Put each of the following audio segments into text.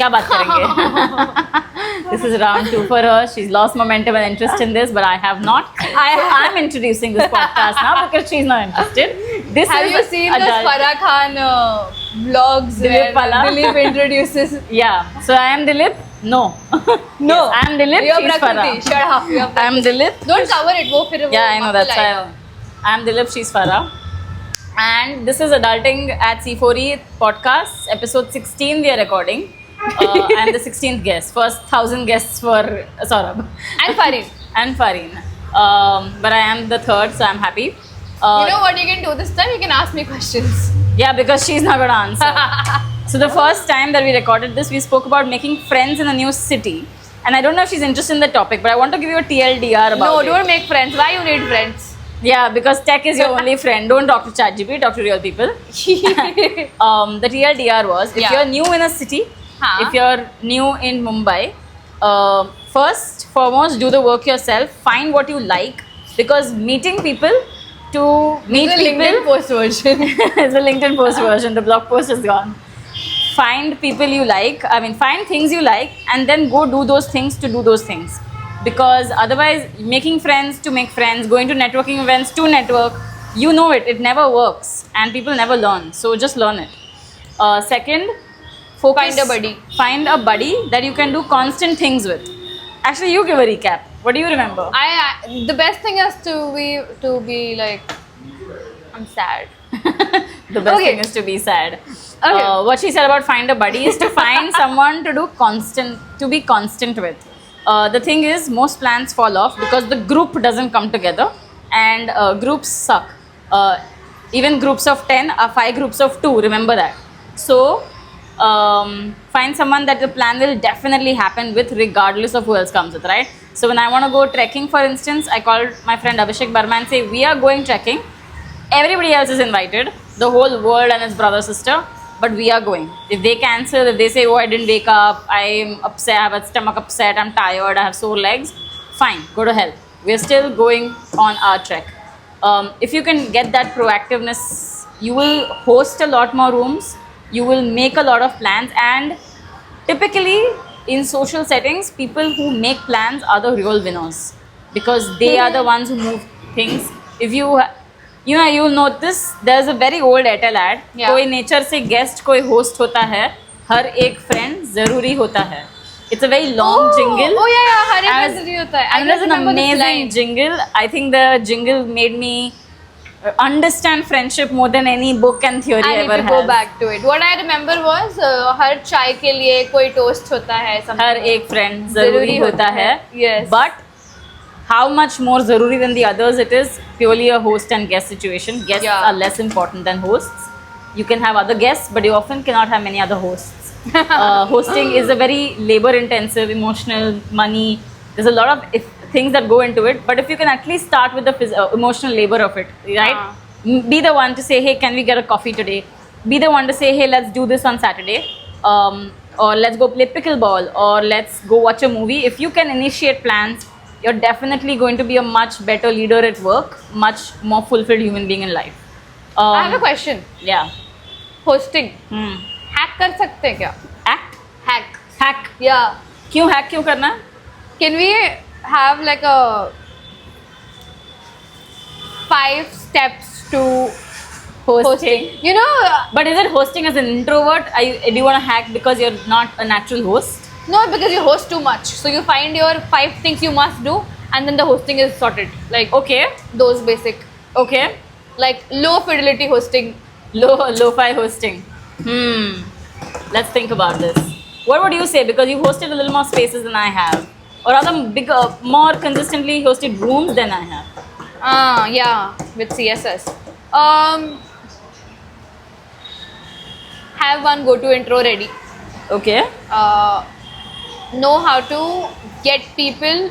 क्या बात करेंगे? This is round 2 for her. She's lost momentum and interest in this, but I have not. I'm introducing this podcast now because she's not interested. This Have is you seen those adult. Farah Khan vlogs Dilip where wala? Dilip introduces? Yeah. So I am Dilip. No. No. Yes, I am Dilip. You're She's Prakriti. Farah. Shut up. You're I am Dilip. Don't cover it. वो फिर Yeah, I know that's why. why. I am Dilip. She's Farah. And this is Adulting at C4E podcast, episode 16 we are recording. I'm the 16th guest. First 1,000 guests for Saurabh. And Farid. And Fareen. But I am the third, so I'm happy. You know what you can do this time? You can ask me questions. Yeah, because she's not going to answer. So the first time that we recorded this, we spoke about making friends in a new city. And I don't know if she's interested in the topic, but I want to give you a TLDR about No, it. don't make friends. Why you need friends? Yeah, because tech is your only friend. Don't talk to ChatGPT, talk to real people. The TLDR was, if Yeah. you're new in a city, Huh. if you're new in Mumbai, first, foremost, do the work yourself. Find what you like. Because meeting people to meet It's a people... LinkedIn post version. It's the LinkedIn post version. The blog post is gone. Find people you like. I mean, find things you like and then go do those things to do those things. Because otherwise, making friends to make friends, going to networking events to network, you know it never works and people never learn. So just learn it. Second, focus. Find a buddy. Find a buddy that you can do constant things with. Actually, you give a recap. What do you remember? I the best thing is to be like, I'm sad. The best Okay. thing is to be sad. Okay. What she said about find a buddy is to find someone to be constant with. The thing is, most plans fall off because the group doesn't come together, and groups suck. Even groups of 10 are 5 groups of 2. Remember that. So find someone that the plan will definitely happen with, regardless of who else comes with, right? So when I want to go trekking, for instance, I called my friend Abhishek Barma and say, we are going trekking. Everybody else is invited, the whole world and his brother, sister, but we are going. If they cancel, if they say, oh, I didn't wake up, I'm upset, I have a stomach upset, I'm tired, I have sore legs, fine, go to hell. We're still going on our trek. If you can get that proactiveness, you will host a lot more rooms, you will make a lot of plans, and typically in social settings, people who make plans are the real winners because they are the ones who move things. If you'll notice there's a very old Airtel ad. Yeah. कोई nature से guest कोई host होता है, हर एक friend जरूरी होता है. It's a very long jingle. Oh yeah, हर एक As- में जरूरी होता है. I And just there's an remember this amazing line. jingle. I think the jingle made me understand friendship more than any book and theory I need ever to has. go back to it. What I remember was हर चाय के लिए कोई toast होता है. something. हर एक friend जरूरी होता है. Yes. But how much more zaruri than the others it is purely a host and guest situation. Guests Yeah. are less important than hosts. You can have other guests, but you often cannot have many other hosts. Hosting is a very labor intensive, emotional, money. There's a lot of things that go into it. But if you can at least start with the emotional labor of it, right? Be the one to say, hey, can we get a coffee today? Be the one to say, hey, let's do this on Saturday. Or let's go play pickleball, or let's go watch a movie. If you can initiate plans, you're definitely going to be a much better leader at work, much more fulfilled human being in life. I have a question. Yeah. Hosting. Hmm. Hack कर सकते हैं क्या? Act? Hack. Hack. Yeah. क्यों hack क्यों करना है? Can we have like a 5 steps to hosting? You know, But is it hosting as an introvert? Do you want to hack because you're not a natural host? no, because you host too much. So you find your 5 things you must do, and then the hosting is sorted. Like Okay. those basic, Okay. like low fidelity hosting. Lo-fi hosting. Let's think about this. What would you say? Because you hosted a little more spaces than I have. Or rather bigger, more consistently hosted rooms than I have. Yeah, with CSS. Have one go-to intro ready. Okay. Know how to get people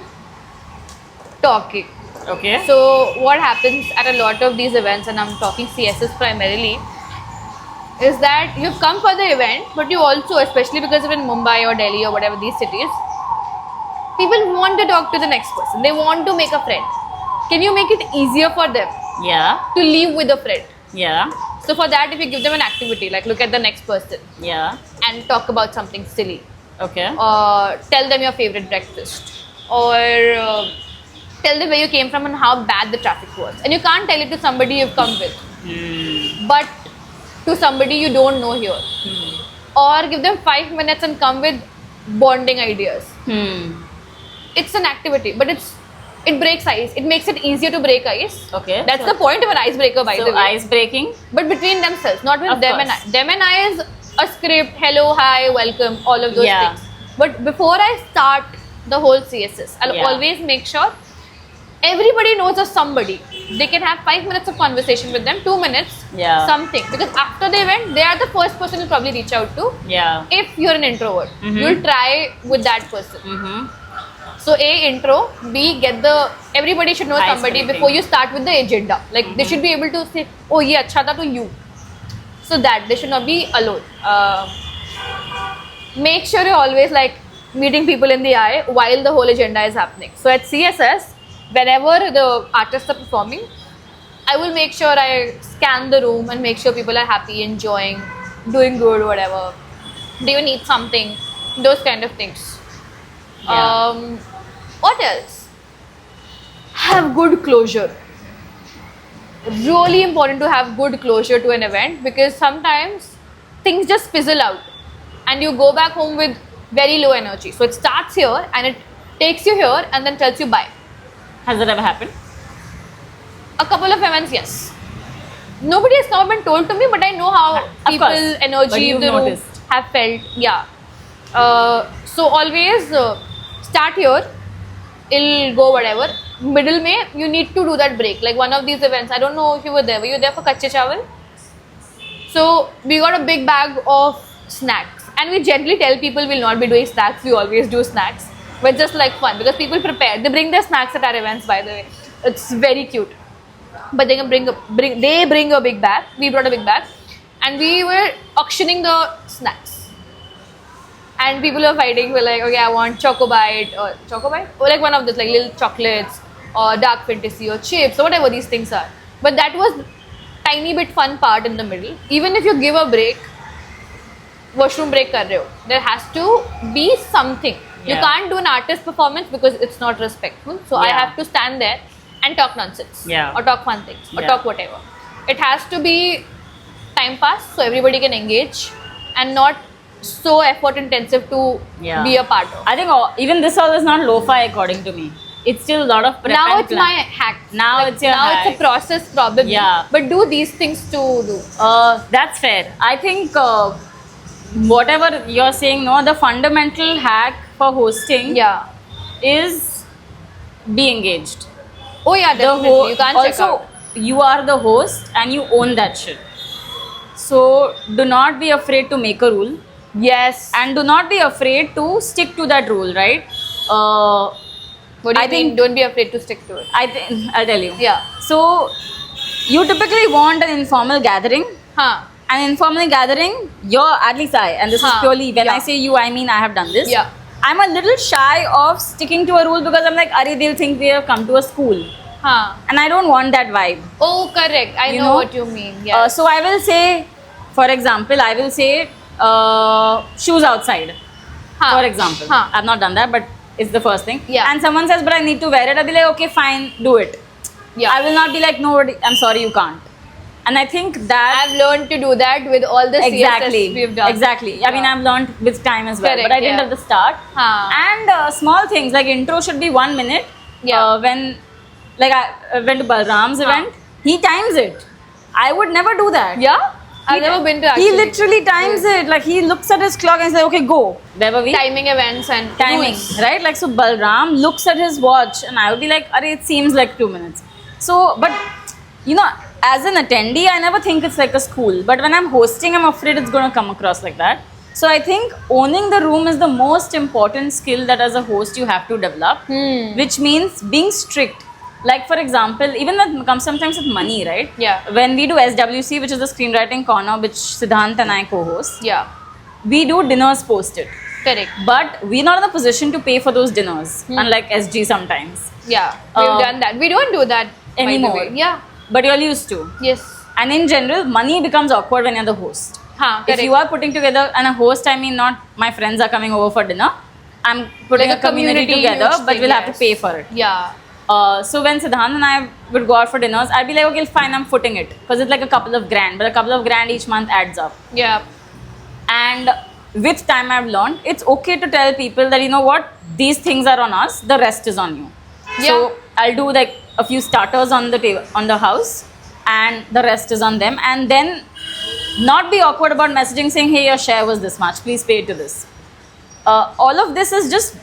talking. Okay. So what happens at a lot of these events, and I'm talking CSS primarily, is that you've come for the event, but you also, especially because you're in Mumbai or Delhi or whatever these cities, people want to talk to the next person. They want to make a friend. Can you make it easier for them Yeah. to leave with a friend? Yeah. So for that, if you give them an activity, like look at the next person Yeah. and talk about something silly, Okay. Tell them your favorite breakfast, or tell them where you came from and how bad the traffic was. And you can't tell it to somebody you've come with, but to somebody you don't know here. Or give them 5 minutes and come with bonding ideas. It's an activity, but it breaks ice. It makes it easier to break ice. Okay. That's the point of an icebreaker, by the So way. ice breaking. But between themselves, not with Of them and I. course. Them and I is a script, hello, hi, welcome, all of those Yeah. things. But before I start the whole CSS, I'll Yeah. always make sure everybody knows of somebody. They can have 5 minutes of conversation with them, 2 minutes, Yeah. something. Because after the event, they are the first person you'll probably reach out to. Yeah. If you're an introvert, you'll try with that person. So A, intro. B, everybody should know Ice somebody breaking. before you start with the agenda. Like they should be able to say, oh, ye acha tha to you. So that they should not be alone. Make sure you're always like meeting people in the eye while the whole agenda is happening. So at CSS, whenever the artists are performing, I will make sure I scan the room and make sure people are happy, enjoying, doing good, whatever. Do you need something? Those kind of things. Yeah. What else? Have good closure. Really important to have good closure to an event, because sometimes things just fizzle out and you go back home with very low energy. So it starts here and it takes you here and then tells you bye. Has that ever happened? A couple of events, yes. Nobody has never been told to me, but I know how Of people, course. But energy you've of the room noticed. have felt. Yeah. So always start here. It'll go whatever. Middle May, you need to do that break. Like one of these events, I don't know if you were there. Were you there for Kache Chawal? So we got a big bag of snacks, and we gently tell people we'll not be doing snacks. We always do snacks, but just like fun, because people prepare. They bring their snacks at our events, by the way. It's very cute. But they can bring a big bag. We brought a big bag, and we were auctioning the snacks. And people were fighting. We're like, okay, I want Chocobite or like one of those like little chocolates or dark fantasy or chips or whatever these things are. But that was tiny bit fun part in the middle. Even if you give a break, washroom break kar rahe ho, there has to be something. You Yeah. can't do an artist performance because it's not respectful. So I Yeah. have to stand there and talk nonsense. Yeah. Or talk fun things. Or Yeah. talk whatever. It has to be time pass so everybody can engage and not so effort intensive to Yeah. be a part of. I think even this all is not lo-fi according to me. It's still a lot of prep Now and it's plan. my hack. Now it's your now hack. it's a process probably. Yeah. But do these things to do. That's fair. I think whatever you're saying, no, the fundamental hack for hosting Yeah. is be engaged. Oh yeah, definitely. You can't check also, out. you are the host and you own that shit. So do not be afraid to make a rule, Yes. and do not be afraid to stick to that rule, right? What do you I mean? think- Don't be afraid to stick to it. I think I'll tell you. Yeah. So you typically want an informal gathering. Huh. An informal gathering, at least I, and this is Huh, purely, when I yeah. say you, I mean I have done this. Yeah. I'm a little shy of sticking to a rule because I'm like, Ari, they'll think we have come to a school. Huh. And I don't want that vibe. Oh, correct. I You know know? what you mean. Yeah. So I will say, for example, I will say shoes outside. Huh. For example. Huh. I've not done that, but it's the first thing. Yeah. And someone says, but I need to wear it. I'll be like, okay, fine, do it. Yeah. I will not be like, no, I'm sorry, you can't. And I think that I've learned to do that with all the CSS we've done. Exactly. I mean, Yeah. I've learned with time as well, Correct, but I didn't yeah. at the start. Huh. And small things like intro should be 1 minute. Yeah. When, like, I went to Balram's event, he times it. I would never do that. Yeah? I've never been to actually. He literally times it. Like, he looks at his clock and says, okay, go. Where were we? Timing events and Timing, rules. right? Like, so Balram looks at his watch and I would be like, Arey, it seems like 2 minutes. So, but, you know, as an attendee, I never think it's like a school. But when I'm hosting, I'm afraid it's going to come across like that. So I think owning the room is the most important skill that as a host you have to develop, which means being strict. Like, for example, even that comes sometimes with money, right? Yeah. When we do SWC, which is the screenwriting corner, which Siddhant and I co-host, Yeah. we do dinners posted. Correct. But we're not in a position to pay for those dinners, unlike SG sometimes. Yeah. We've done that. We don't do that by the Anymore. way. Yeah. But you're used to. Yes. And in general, money becomes awkward when you're the host. हाँ, If correct. you are putting together, and a host, I mean not my friends are coming over for dinner. I'm putting Like a community together, huge but thing, we'll have to yes. pay for it. Yeah. So when Siddhant and I would go out for dinners, I'd be like, okay, fine, I'm footing it because it's like a couple of grand, but a couple of grand each month adds up. Yeah. And with time, I've learned it's okay to tell people that, you know what, these things are on us, the rest is on you. Yeah. So I'll do like a few starters on the table, on the house, and the rest is on them. And then not be awkward about messaging saying, hey, your share was this much, please pay to this. All of this is just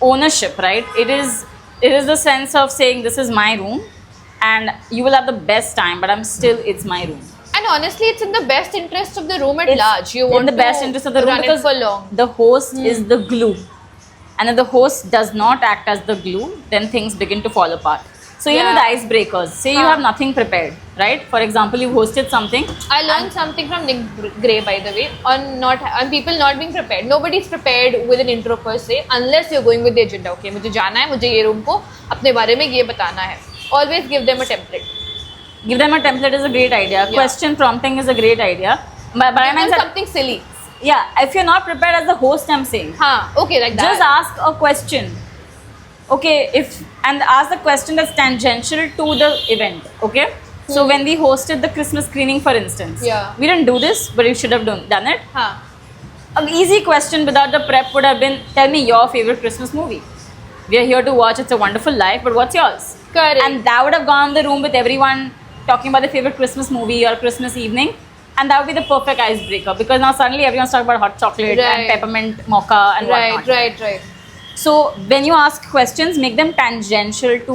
ownership, right? It is the sense of saying this is my room and you will have the best time, but it's my room. And honestly, it's in the best interest of the room at It's large. You in want the to best interest of the room run it because for long. the host is the glue, and if the host does not act as the glue, then things begin to fall apart. So you know the Yeah. icebreakers. Say you Huh. have nothing prepared, right? For example, you hosted something. I learned something from Nick Gray, by the way, on people not being prepared. Nobody's prepared with an intro per se, unless you're going with the agenda. Okay, मुझे जाना है, मुझे ये room को अपने बारे में ये बताना है. Always give them a template. Give them a template is a great idea. Yeah. Question prompting is a great idea. But I Give mean, them something silly. yeah, if you're not prepared as the host, I'm saying, हाँ, okay, like that. just ask a question. Okay, and ask the question that's tangential to the event. Okay, so when we hosted the Christmas screening, for instance, Yeah. we didn't do this, but we should have done it. हाँ. An easy question without the prep would have been, tell me your favorite Christmas movie. We are here to watch It's a Wonderful Life, but what's yours? Correct. And that would have gone in the room with everyone talking about their favorite Christmas movie or Christmas evening. And that would be the perfect icebreaker because now suddenly everyone's talking about hot chocolate and Right. peppermint mocha and whatnot. Right. So when you ask questions, make them tangential to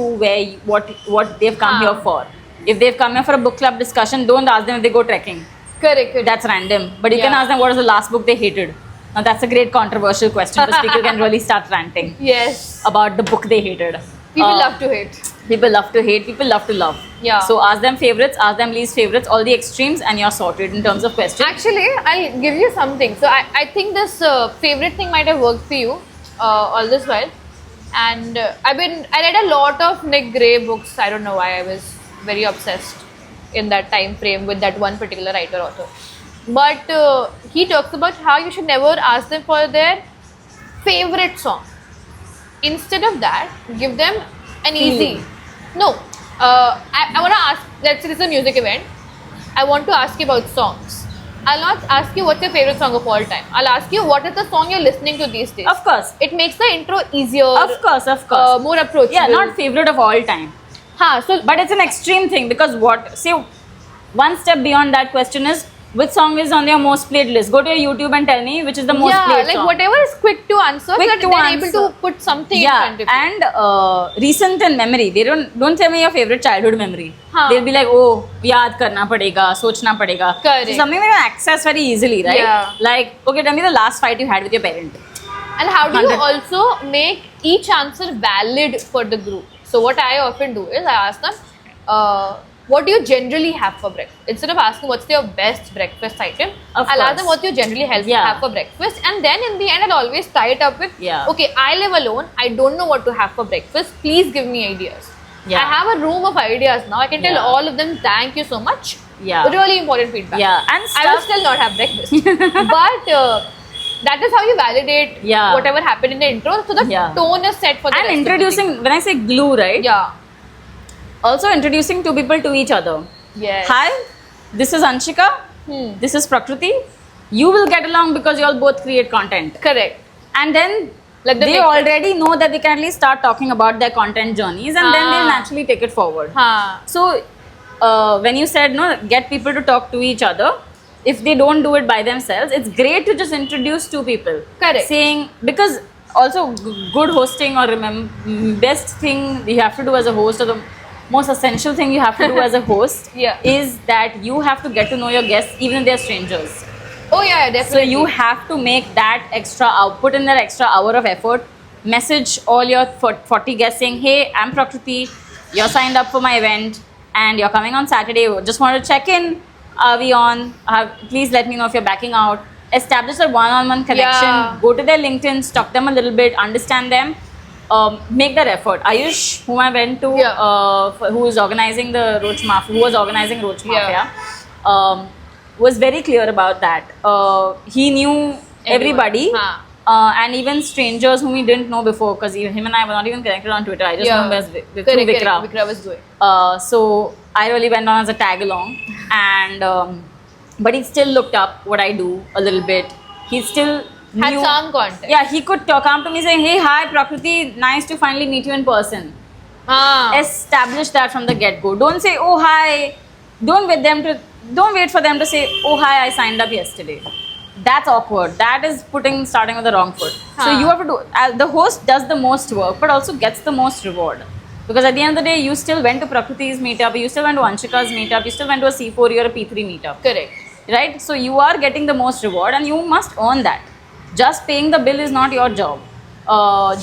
what they've come Ah. here for. If they've come here for a book club discussion, don't ask them if they go trekking. Correct. That's random. But you can Yeah. ask them what was the last book they hated. Now that's a great controversial question because people can really start ranting Yes. about the book they hated. People Uh, love to hate. People love to hate, people love to love. Yeah. So ask them favorites, ask them least favorites, all the extremes, and you're sorted in terms of questions. Actually, I'll give you something. So I think this favorite thing might have worked for you all this while. And I read a lot of Nick Gray books. I don't know why I was very obsessed in that time frame with that one particular writer author. But he talks about how you should never ask them for their favorite song. Instead of that, give them an easy. No, I want to ask. Let's say this is a music event. I want to ask you about songs. I'll not ask you what's your favorite song of all time. I'll ask you what is the song you're listening to these days. Of course. It makes the intro easier. Of course. More approachable. Yeah, not favorite of all time. So But it's an extreme thing because one step beyond that question is which song is on your most played list. Go to your YouTube and tell me which is the most played like song. whatever is quick to answer, Quick so that to they're answer. able to put something in Yeah, front of you. and recent in memory. They don't tell me your favorite childhood memory. हाँ. They'll be like, oh, याद करना पड़ेगा, सोचना पड़ेगा. Correct. So something they can access very easily, right? Yeah. Like, okay, tell me the last fight you had with your parent. And how do you 100. also make each answer valid for the group? So what I often do is I ask them, what do you generally have for breakfast? Instead of asking what's your best breakfast item, Of I'll ask course. them what you generally Yeah. have for breakfast. And then in the end, I'll always tie it up with, Yeah. okay, I live alone. I don't know what to have for breakfast. Please give me ideas. Yeah. I have a room of ideas now. I can tell Yeah. all of them, thank you so much. Yeah. Really important feedback. Yeah, and I will stuff- still not have breakfast. But that is how you validate Yeah. whatever happened in the intro. So the Yeah. tone is set for the And rest of the introducing, when I say glue, right? thing. Yeah. Also introducing two people to each other. Yes. Hi, this is Anshika. This is Prakriti. You will get along because you all both create content. Correct. And then Let them they make already know that they can at least start talking about their content journeys and then they'll Ah. naturally take it forward. Huh. So when you said no, get people to talk to each other, if they don't do it by themselves, it's great to just introduce two people. Correct. Saying, because also good hosting or best thing you have to do as a host, or the most essential thing you have to do as a host Yeah. is that you have to get to know your guests even if they're strangers. Oh yeah, So definitely. you have to make that extra put in that extra hour of effort. Message all your 40 guests saying, hey, I'm Prakriti, you're signed up for my event and you're coming on Saturday. Just want to check in. Are we on? Please let me know if you're backing out. Establish a one-on-one connection. Yeah. Go to their LinkedIn, stalk them a little bit, understand them. Make that effort. Ayush, whom I went to, Yeah. who was organizing the Roach Mafia, who was organizing Roach Yeah. Mafia, was very clear about that. He knew everybody. Huh. And even strangers whom he didn't know before, because him and I were not even connected on Twitter. I just know him as through Vikra. Vikra was good. So I really went on as a tag along, and but he still looked up what I do a little bit. He still Had knew, some contact. yeah, he could come to me saying, "Hey, hi, Prakriti, nice to finally meet you in person." Ah. Establish that from the get-go. Don't say, "Oh, hi." Don't wait for them to say, "Oh, hi, I signed up yesterday." That's awkward. That is starting with the wrong foot. So Huh. you have to do. The host does the most work, but also gets the most reward. Because at the end of the day, you still went to Prakriti's meetup, you still went to Anshika's meetup, you still went to a C4 or a P3 meetup. Correct. Right? So you are getting the most reward, and you must earn that. Just paying the bill is not your job.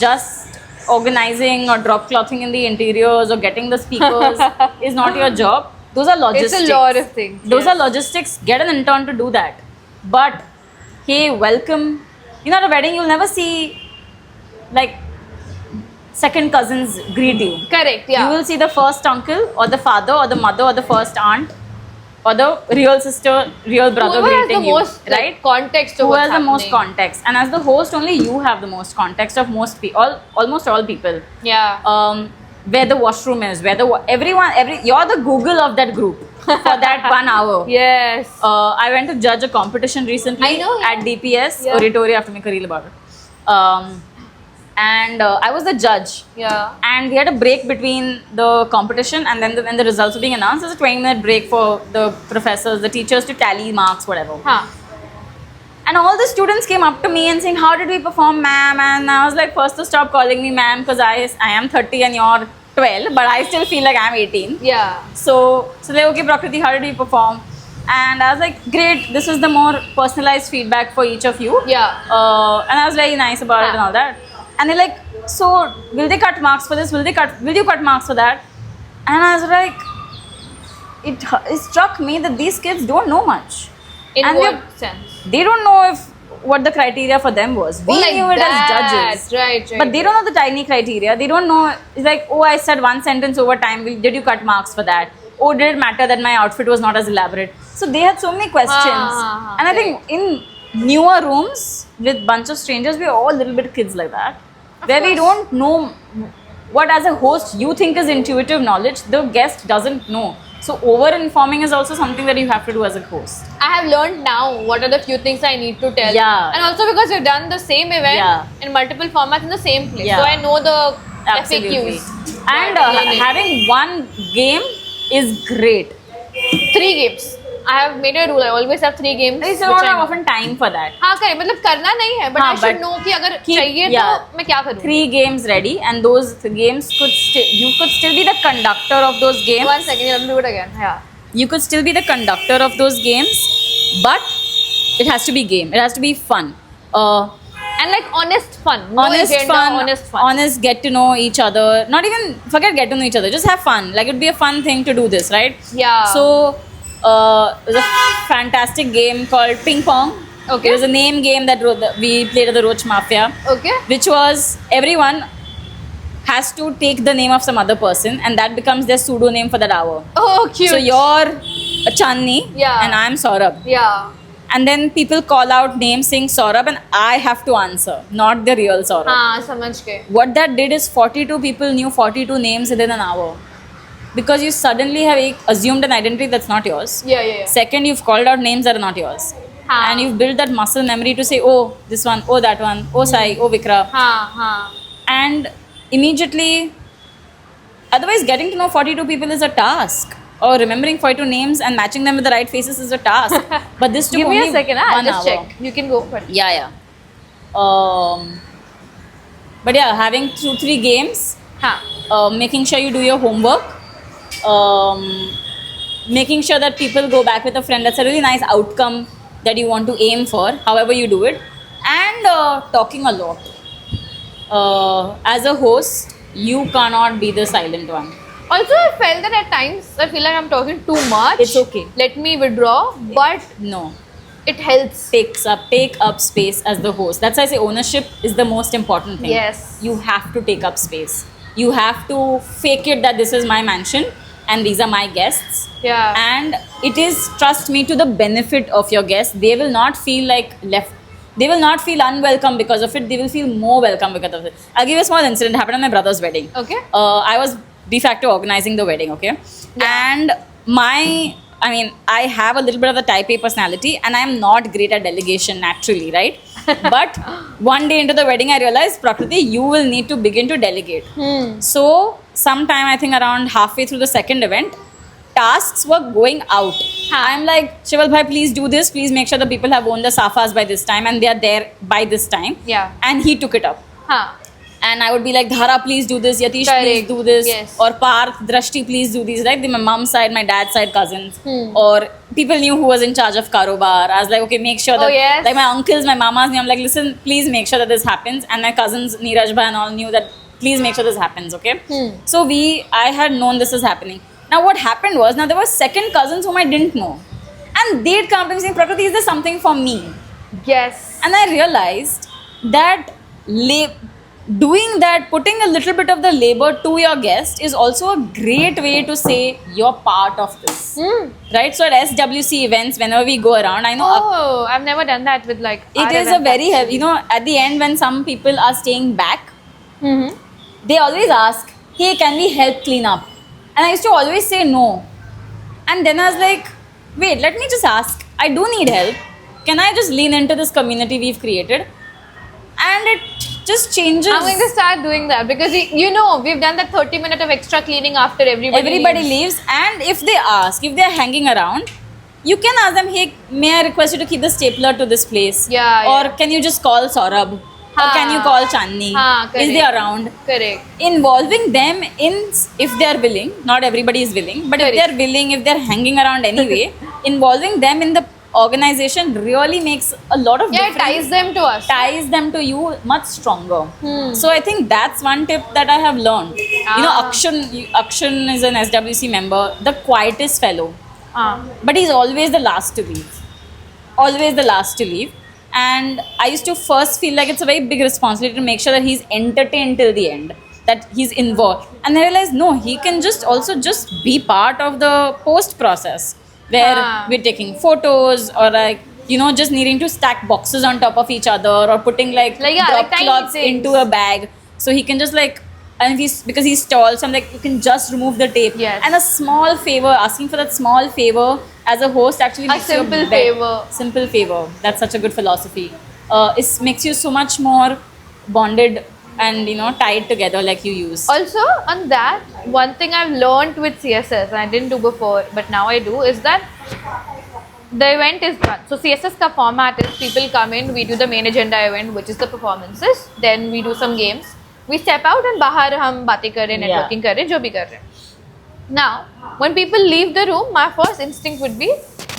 Just organizing or drop clothing in the interiors or getting the speakers is not your job. Those are logistics. It's a lot of things. Those yes. are logistics. Get an intern to do that. But hey, welcome. You know, at a wedding, you'll never see like second cousins greet you. Correct. Yeah. You will see the first uncle or the father or the mother or the first aunt or the real sister, real brother Whoever has greeting the you, most right? context of Who what's has the most happening. context? And as the host, only you have the most context of most people, almost all people. Yeah. Where the washroom is, where you're the Google of that group for that 1 hour. Yes. I went to judge a competition recently I know, yeah. at DPS Yeah. Oratory. I have to make a reel about it. And I was the judge. Yeah. And we had a break between the competition and then when the results were being announced. There's a 20-minute break for the professors, the teachers to tally marks, whatever. Huh. And all the students came up to me and saying, "How did we perform, ma'am?" And I was like, "First to stop calling me ma'am, because I am 30 and you're 12, but I still feel like I'm 18. Yeah. So they're okay, Prakriti, how did we perform?" And I was like, "Great, this is the more personalized feedback for each of you." Yeah. And I was very nice about it and all that. And they're like, "So will they cut marks for this? Will you cut marks for that?" And I was like, it struck me that these kids don't know much. In And what sense? they don't know what the criteria for them was. We like knew it that. as judges. Right. But they don't know the tiny criteria. They don't know. It's like, "Oh, I said one sentence over time. Did you cut marks for that? Oh, did it matter that my outfit was not as elaborate?" So they had so many questions. And I think in newer rooms with bunch of strangers, we're all a little bit kids like that. Where we don't know what as a host you think is intuitive knowledge, the guest doesn't know. So over-informing is also something that you have to do as a host. I have learned now what are the few things I need to tell. Yeah. And also because you've done the same event Yeah. in multiple formats in the same place. Yeah. So I know the Absolutely. FAQs. And Learning. having one game is great. 3 games. I have made a rule. I always have 3 games. There is which not I know. often time for that. हाँ करें मतलब करना नहीं है but हाँ, I should but know कि अगर keep- चाहिए yeah. तो मैं क्या करूँ 3 games ready, and those games you could still be the conductor of those games. 1 second let me do it again yeah You could still be the conductor of those games, but it has to be game. It has to be fun. and like honest fun no Honest agenda, fun, honest honest get to know each other. Not even forget get to know each other. Just have fun. Like it'd be a fun thing to do this, right? yeah So there's a fantastic game called Ping Pong. Okay. It was a name game that we played at the Roach Mafia, okay which was everyone has to take the name of some other person, and that becomes their pseudonym for that hour. oh cute So you're Chandni, Yeah. and I'm Saurabh. yeah And then people call out names saying Saurabh, and I have to answer, not the real Saurabh. हाँ समझ के What that did is 42 people knew 42 names within an hour. Because you suddenly have assumed an identity that's not yours. yeah Second, you've called out names that are not yours. हाँ And you've built that muscle memory to say, "Oh, this one, oh, that one, oh, Sai, oh, Vikra." हाँ And immediately, otherwise, getting to know 42 people is a task. Or remembering 42 names and matching them with the right faces is a task. But this took give me only a second I'll 1 just hour. check you can go for it Yeah. But yeah, having 2-3 games, हाँ making sure you do your homework, making sure that people go back with a friend. That's a really nice outcome that you want to aim for, however you do it. And talking a lot. As a host, you cannot be the silent one. also I felt that at times I feel like I'm talking too much It's okay. let me withdraw but No. it helps Take up space as the host. That's why I say ownership is the most important thing. Yes. You have to take up space. You have to fake it that this is my mansion, and these are my guests. Yeah. And it is, trust me, to the benefit of your guests. They will not feel like left. They will not feel unwelcome because of it. They will feel more welcome because of it. I'll give you a small incident. Happened at my brother's wedding. Okay. I was de facto organizing the wedding, okay? And I have a little bit of the type A personality and I'm not great at delegation naturally, right? But one day into the wedding, I realized, Prakriti, you will need to begin to delegate. So, sometime I think around halfway through the second event, tasks were going out. I'm like, Shival bhai, please do this. Please make sure the people have owned the safas by this time and they are there by this time. Yeah. And he took it up. Huh. And I would be like, Dhara, please do this. Yatish, please Correct. do this. Yes. Or Parth, Drashti, please do these. Like my mom's side, my dad's side cousins. Or people knew who was in charge of Karobar. I was like, okay, make sure that. Oh, yes. Like my uncles, my mamas knew. I'm like, listen, please make sure that this happens. And my cousins, Neeraj bhai and all knew that, please make sure this happens, okay? So I had known this is happening. Now what happened was, now there were second cousins whom I didn't know. And they'd come to me saying, Prakriti, is there something for me? Yes. And I realized that doing that, putting a little bit of the labor to your guest is also a great way to say you're part of this. Right? So at SWC events, whenever we go around, I know Oh, I've never done that with like. it our is a event very heavy, actually. at the end when some people are staying back, Mm-hmm. they always ask, hey, can we help clean up? And I used to always say no. And then I was like, wait, let me just ask. I do need help. Can I just lean into this community we've created? And it just changes. I'm going to start doing that because you know we've done that 30 minutes of extra cleaning after everybody leaves. And if they ask, if they're hanging around, you can ask them, hey, may I request you to keep the stapler to this place? Yeah, Or yeah. can you just call Saurabh? Or can you call Chandni? Is they correct. around? Correct. Involving them in, if they are willing, not everybody is willing, but if Correct. they are willing, if they're hanging around anyway, involving them in the organization really makes a lot of Yeah, it difference. ties them to us. Ties them to you much stronger. So I think that's one tip that I have learned. You know, Akshan is an SWC member, the quietest fellow, but he's always the last to leave. Always the last to leave. And I used to first feel like it's a very big responsibility to make sure that he's entertained till the end, that he's involved. And I realized, no, he can just also just be part of the post process where we're taking photos or like, you know, just needing to stack boxes on top of each other or putting like drop tiny cloths things. into a bag. So he can just like, and because he's tall, so I'm like, you can just remove the tape. Yes. And a small favor, asking for that small favor as a host actually A makes you simple bet- favor. Simple favor. That's such a good philosophy. It makes you so much more bonded and, you know, tied together like you use. Also, on that, one thing I've learned with CSS, and I didn't do before, but now I do, is that the event is done. So CSS ka format is people come in, we do the main agenda event, which is the performances. Then we do some games. We step out and bahar hum baatein kar rahe, networking kar rahe, jo bhi kar rahe. Now, when people leave the room, my first instinct would be,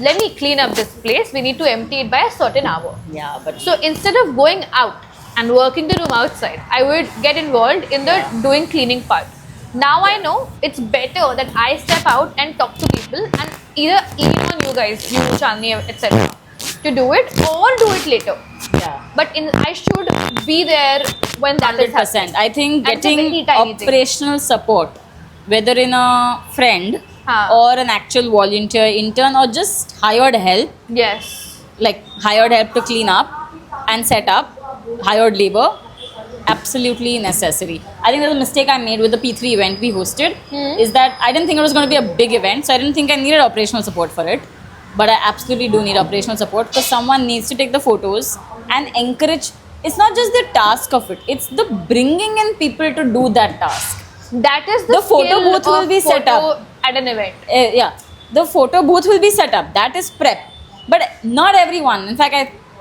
let me clean up this place. We need to empty it by a certain hour. Yeah, but So instead of going out and working the room outside, I would get involved in the doing cleaning part. Now I know it's better that I step out and talk to people and either on you guys, you, Chandni, etc. to do it or do it later. yeah. But I should be there when that is happening. 100%. I think And it's a getting very tiny thing. operational support, whether in a friend Huh. or an actual volunteer, intern, or just hired help, Yes. like hired help to clean up and set up, hired labor, absolutely necessary. I think there's a mistake I made with the P3 event we hosted, is that I didn't think it was going to be a big event, so I didn't think I needed operational support for it. But I absolutely do need operational support because someone needs to take the photos and encourage. It's not just the task of it, it's the bringing in people to do that task. That is the The photo skill booth will of be set photo up. at an event. Yeah, the photo booth will be set up. That is prep. But not everyone. In fact,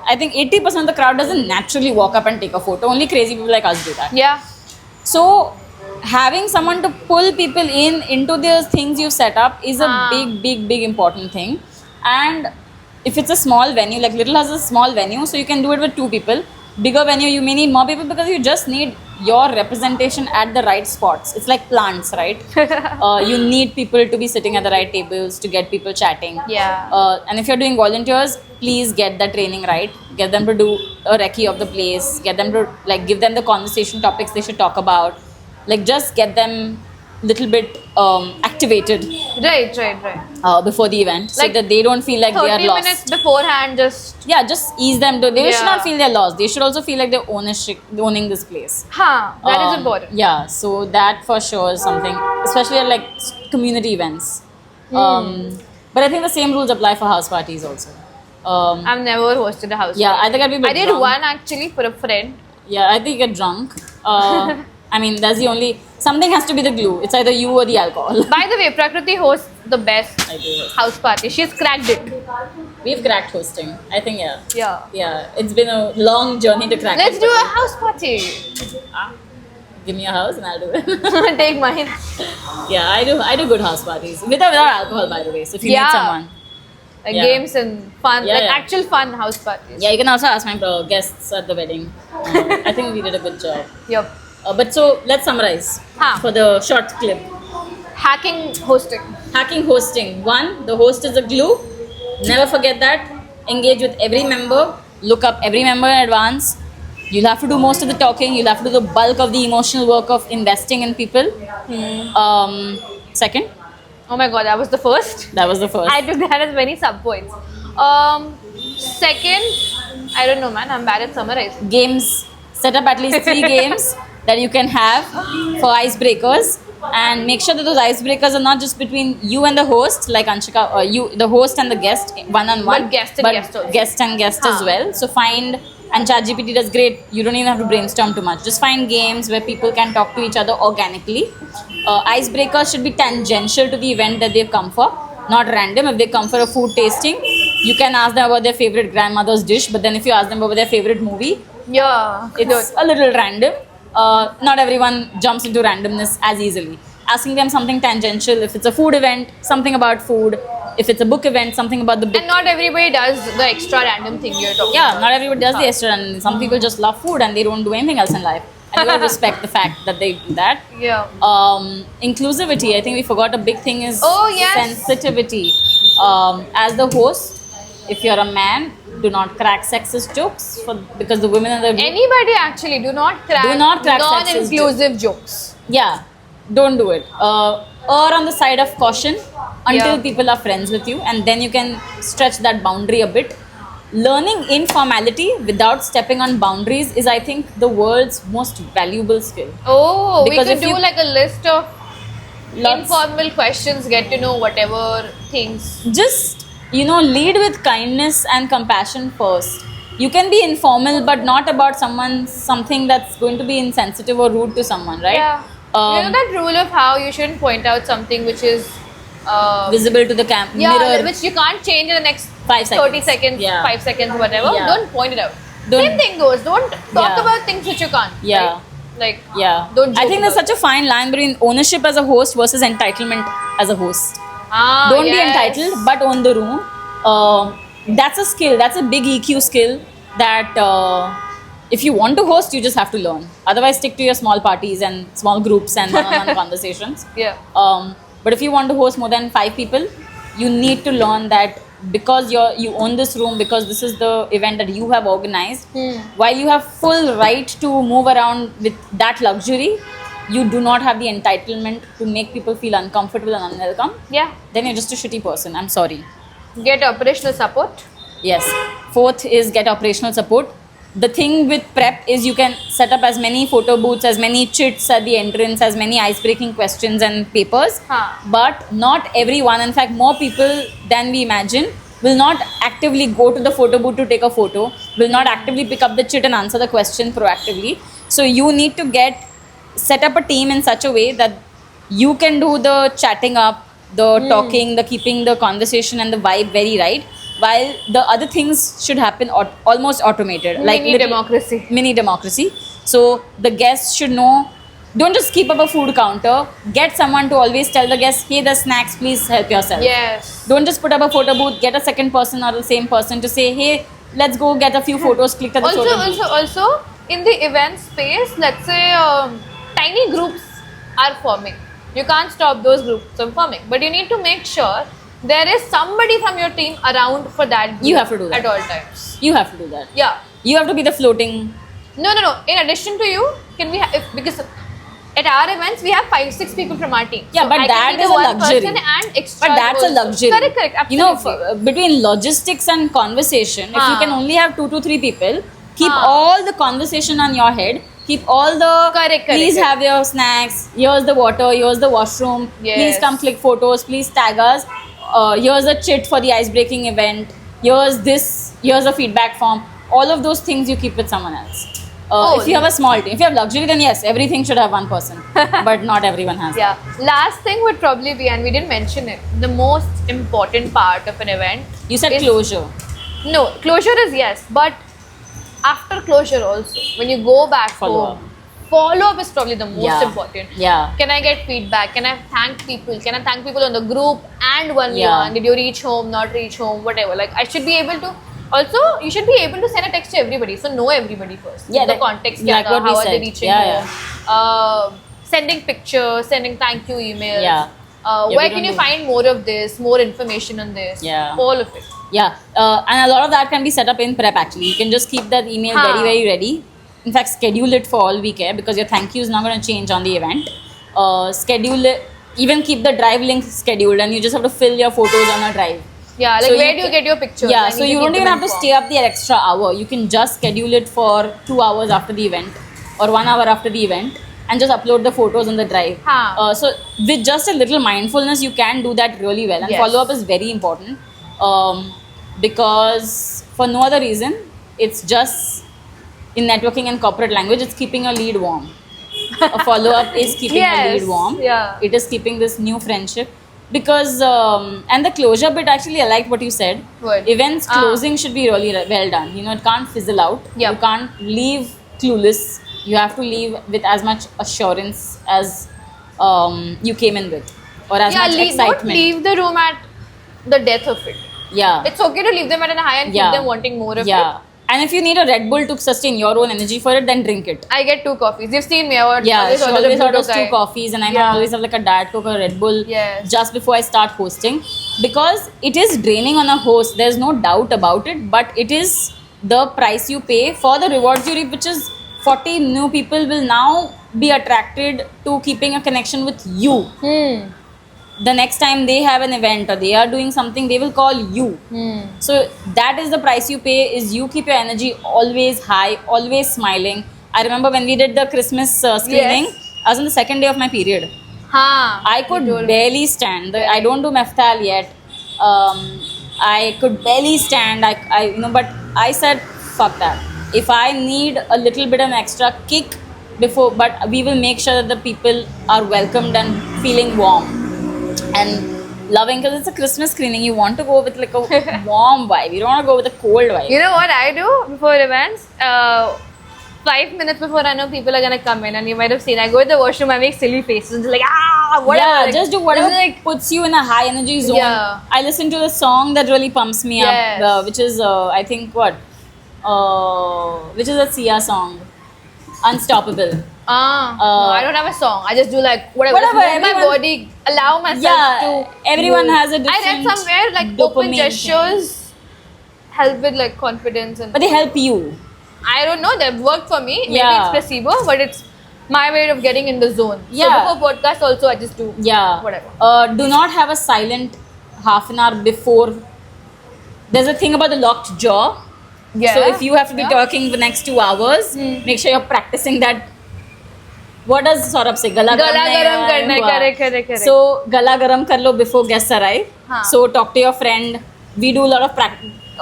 I think 80% of the crowd doesn't naturally walk up and take a photo. Only crazy people like us do that. Yeah. So having someone to pull people into those things you've set up is a big important thing. And if it's a small venue, like Little has a small venue, so you can do it with 2 people. Bigger venue, you may need more people because you just need your representation at the right spots. It's like plants, right? You need people to be sitting at the right tables to get people chatting. Yeah. And if you're doing volunteers, please get the training right. Get them to do a recce of the place. Get them to give them the conversation topics they should talk about. Like just get them little bit activated Right. before the event, so Like that they don't feel like they are 30 lost. minutes beforehand, just. Yeah, just ease them to. They should Yeah. not feel they're lost. They should also feel like they're owning this place. That is important. Yeah, so that for sure is something, especially at like community events. But I think the same rules apply for house parties also. I've never hosted a house Yeah, party. I think I'd be a bit I did drunk. one actually for a friend. Yeah, I think you get drunk. I mean, that's the only. Something has to be the glue. It's either you or the alcohol. By the way, Prakriti hosts the best I do. house party. She's cracked it. We've cracked hosting. I think, yeah. Yeah. Yeah, it's been a long journey to crack Let's it, do but a house party. Give me a house and I'll do it. Take mine. Yeah, I do good house parties. Without alcohol, by the way. So if you Yeah. need someone. Like Yeah. games and fun, Yeah, like yeah. actual fun house parties. Yeah, you can also ask my guests at the wedding. I think we did a good job. Yep. But so let's summarize for the short clip. Hacking hosting. Hacking hosting. 1, the host is a glue. Never forget that. Engage with every member. Look up every member in advance. You'll have to do most of the talking. You'll have to do the bulk of the emotional work of investing in people. Second, Oh my god, that was the first. that was the first. I took that as many sub points. Second, I don't know, man. I'm bad at summarizing. Games. Set up at least 3 games that you can have for icebreakers, and make sure that those icebreakers are not just between you and the host, like Anshika, or you, the host and the guest, one-on-one, But guest and guest also. guest and guest as well. So find, and ChatGPT does great. You don't even have to brainstorm too much. Just find games where people can talk to each other organically. Icebreakers should be tangential to the event that they've come for, not random. If they come for a food tasting, you can ask them about their favorite grandmother's dish, but then if you ask them about their favorite movie, Yeah. it's a little random. Not everyone jumps into randomness as easily. Asking them something tangential. If it's a food event, something about food. If it's a book event, something about the book. And not everybody does the extra random thing you're talking Yeah, about. not everybody does the extra. And some people just love food and they don't do anything else in life. And you gotta respect the fact that they do that. Yeah. Inclusivity. I think we forgot a big thing is Oh, yes. sensitivity. As the host, if you're a man, do not crack sexist jokes because the women in the group. Anybody actually, do not crack sexist non-inclusive jokes. Yeah, don't do it. Err on the side of caution until Yeah. people are friends with you, and then you can stretch that boundary a bit. Learning informality without stepping on boundaries is, I think, the world's most valuable skill. Oh, Because we if could do you- like a list of Lots- informal questions, get to know whatever things. Just, lead with kindness and compassion first. You can be informal, but not about something that's going to be insensitive or rude to someone, right? Yeah. You know that rule of how you shouldn't point out something which is Visible to the mirror. which you can't change in the next 5 seconds. 30 seconds, Yeah. 5 seconds, whatever. Yeah. Don't point it out. Don't- Same thing goes. Don't talk Yeah. about things which you can't. Yeah. right? Like, Yeah. Don't I joke think there's about such a fine line between ownership as a host versus entitlement as a host. Don't be yes. entitled, but own the room. That's a skill. That's a big EQ skill that if you want to host, you just have to learn. Otherwise, stick to your small parties and small groups and one-on-one conversations. Yeah. But if you want to host more than 5 people, you need to learn that because you own this room, because this is the event that you have organized, while you have full right to move around with that luxury, you do not have the entitlement to make people feel uncomfortable and unwelcome. Yeah. Then you're just a shitty person. I'm sorry. Get operational support. Yes. 4th is get operational support. The thing with prep is you can set up as many photo booths, as many chits at the entrance, as many ice-breaking questions and papers. But not everyone, in fact, more people than we imagine, will not actively go to the photo booth to take a photo, will not actively pick up the chit and answer the question proactively. So you need to set up a team in such a way that you can do the chatting up, the talking, the keeping the conversation and the vibe very right, while the other things should happen almost automated. Mini democracy. So the guests should know, don't just keep up a food counter, get someone to always tell the guests, hey, the snacks, please help yourself. Yes. Don't just put up a photo booth, get a second person or the same person to say, hey, let's go get a few photos clicked at the photo booth. Also, in the event space, let's say tiny groups are forming. You can't stop those groups from forming, but you need to make sure there is somebody from your team around for that group You have to do that. at all times. You have to do that. Yeah. You have to be the floating. No. In addition to you, can we because At our events, we have 5-6 people from our team. Yeah, So but I that can be is the a one luxury. person and extra. But that's a also. luxury. Correct. Absolutely. You know, between logistics and conversation, if you Haan. can only have 2 to 3 people, keep Haan. all the conversation on your head. Keep all the please have your snacks. Here's the water. Here's the washroom. Yes. Please come click photos. Please tag us. Here's a chit for the ice breaking event. Here's this. Here's a feedback form. All of those things you keep with someone else. If you have a small team, if you have luxury, then yes, everything should have one person. But not everyone has. Yeah. Last thing would probably be, and we didn't mention it, the most important part of an event. You said is- closure. No, closure is yes, but after closure also, when you go back Follow home, follow up is probably the most Yeah. important. Yeah. Can I get feedback? Can I thank people? Can I thank people on the group and one Yeah. one? Did you reach home? Not reach home? Whatever. Like I should be able to. Also, you should be able to send a text to everybody. So know everybody first. Yeah, The like- context. like kya tha, what we how are they said. reaching Yeah, home? Sending pictures, sending thank you emails. Yeah. Where we can don't you do- find more of this? More information on this? Yeah. All of it. Yeah, and a lot of that can be set up in prep actually. You can just keep that email Haan. very, very ready. In fact, schedule it for all we care because your thank you is not going to change on the event. Schedule it, even keep the drive link scheduled and you just have to fill your photos on a drive. Yeah, like So where you do you ca- get your pictures? Yeah, I so need you to don't keep even them have to informed. stay up the extra hour. You can just schedule it for 2 hours after the event or 1 hour after the event and just upload the photos on the drive. Haan. So with just a little mindfulness, you can do that really well. And Yes. follow up is very important because for no other reason, it's just in networking and corporate language, it's keeping a lead warm. A follow up is keeping a Yes, lead warm. yeah. It is keeping this new friendship because and the closure bit actually I liked what you said. What? Events Ah. closing should be really well done. You know, it can't fizzle out. Yep. You can't leave clueless. You have to leave with as much assurance as you came in with, or as much Don't excitement. leave the room at the death of it. Yeah. It's okay to leave them at a high and Yeah. keep them wanting more of Yeah. it. And if you need a Red Bull to sustain your own energy for it, then drink it. I get 2 coffees. You've seen me. I would Yeah, she order the always Pluto orders 2 guy. coffees, and I Yeah. always have like a Diet Coke or Red Bull Yes. just before I start hosting because it is draining on a host. There's no doubt about it, but it is the price you pay for the rewards you reap, which is 40 new people will now be attracted to keeping a connection with you. The next time they have an event or they are doing something, they will call you. So that is the price you pay. Is you keep your energy always high, always smiling. I remember when we did the Christmas screening, Yes. I was on the second day of my period. Haan. I could barely stand. I don't do Meftal yet. I could barely stand. But I said, fuck that. If I need a little bit of an extra kick before, but we will make sure that the people are welcomed and feeling warm and loving because it's a Christmas screening. You want to go with like a warm vibe. You don't want to go with a cold vibe. You know what I do before events? 5 minutes before I know people are gonna come in, and you might have seen, I go to the washroom, I make silly faces, and just like whatever. Yeah, like, just do whatever it's like, puts you in a high energy zone. Yeah. I listen to the song that really pumps me Yes. up, which is I think which is a Sia song, Unstoppable. no, I don't have a song. I just do like whatever. Whatever, Just move my everyone- body, allow myself Yeah, to. everyone move. has a I read different somewhere like dopamine open thing. gestures help with like confidence and. But they help you. I don't know. They've worked for me. Maybe Yeah. it's placebo, but it's my way of getting in the zone. Yeah. So before podcast, also I just do. Yeah. Whatever. Do not have a silent half an hour before. There's a thing about the locked jaw. Yeah. So if you have to be Yeah. talking the next 2 hours, make sure you're practicing that. What does Saurabh say? Gala Gala garam karna hai. hua. Correct. So gala garam kar lo before guests arrive. Haan. So talk to your friend. We do a lot of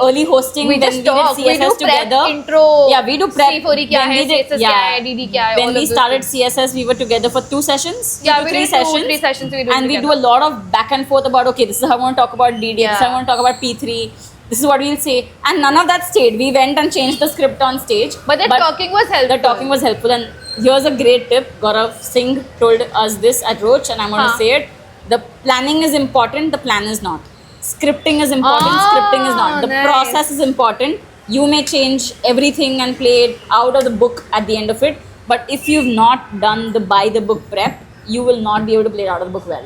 early hosting. We when just talk. did We do CSS prep, together. intro. Yeah, we do prep. C4E kya When hai, we did- CSS kya hai, DD kya hai, all When of we those started things. CSS, we were together for 2 sessions. Yeah, two we to did 2-3 sessions. We do and we together. do a lot of back and forth about okay, this is how I want to talk about DD, this is how I Yeah. want to talk about P3, this is what we'll say, and none of that stayed. We went and changed the script on stage. But the talking was helpful. The talking was helpful, and here's a great tip. Gaurav Singh told us this at Roach, and I'm going to Huh. say it. The planning is important. The plan is not. Scripting is important. Ah, Scripting is not. The nice. process is important. You may change everything and play it out of the book at the end of it. But if you've not done the by the book prep, you will not be able to play it out of the book well.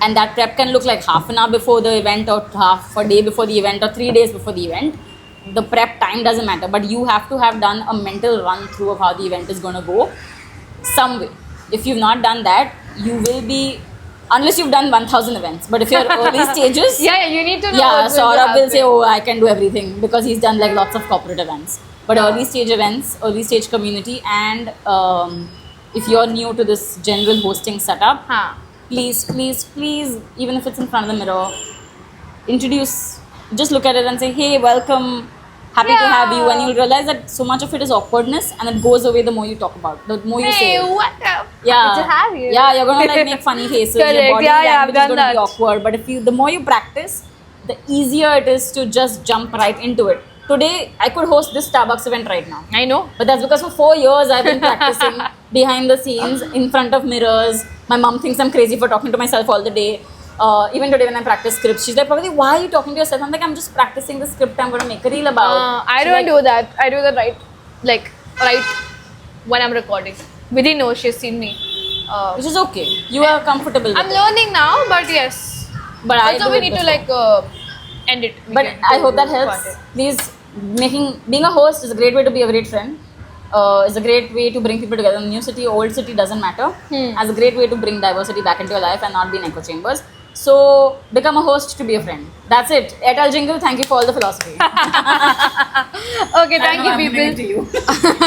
And that prep can look like half an hour before the event, or half a day before the event, or 3 days before the event. The prep time doesn't matter, but you have to have done a mental run through of how the event is going to go. some way. If you've not done that, you will be, unless you've done 1000 events. But if you're early stages, Yeah, you need to know. yeah, what's going to Saurabh will say, happen. oh, I can do everything because he's done like lots of corporate events. But early stage events, early stage community, and if you're new to this general hosting setup, Huh. please, even if it's in front of the mirror, introduce, just look at it and say, hey, welcome, happy to have you. And you'll realize that so much of it is awkwardness and it goes away the more you talk about, the more you say Hey, it. what up? Yeah, Good to have you. yeah, you're gonna like make funny faces. Your Correct. body Yeah, yeah, I've language is done gonna be that. awkward. But if you, the more you practice, the easier it is to just jump right into it. Today, I could host this Starbucks event right now, I know. but that's because for 4 years I've been practicing behind the scenes in front of mirrors. My mom thinks I'm crazy for talking to myself all the day. Even today when I practice scripts, she's like, probably, why are you talking to yourself? I'm like, I'm just practicing the script I'm gonna make a reel about. I She's don't like, do that. I do that right when I'm recording. Vidhi knows, she's seen me. which is okay. You are comfortable with I'm it. learning now, but yes. But I Also, do we it need to before. end it. We But can I do hope that content. helps. Please, being a host is a great way to be a great friend. Is a great way to bring people together. New city, old city doesn't matter. As a great way to bring diversity back into your life and not be in echo chambers. So become a host to be a friend. That's it. Airtel Jingle, thank you for all the philosophy. Okay, thank you, people. To you.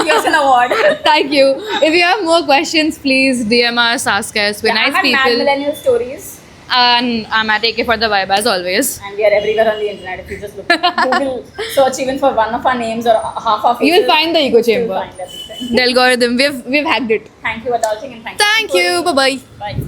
Here's an award. Thank you. If you have more questions, please DM us, ask us. We're I nice have mad people. millennial stories. And I'm at AK for the vibe as always. And we are everywhere on the internet. If you just look Google search even for one of our names or half our faces, You will find the echo you'll chamber. find everything. The algorithm. We've hacked it. Thank you, adulting, and Thank you. Bye bye. Bye.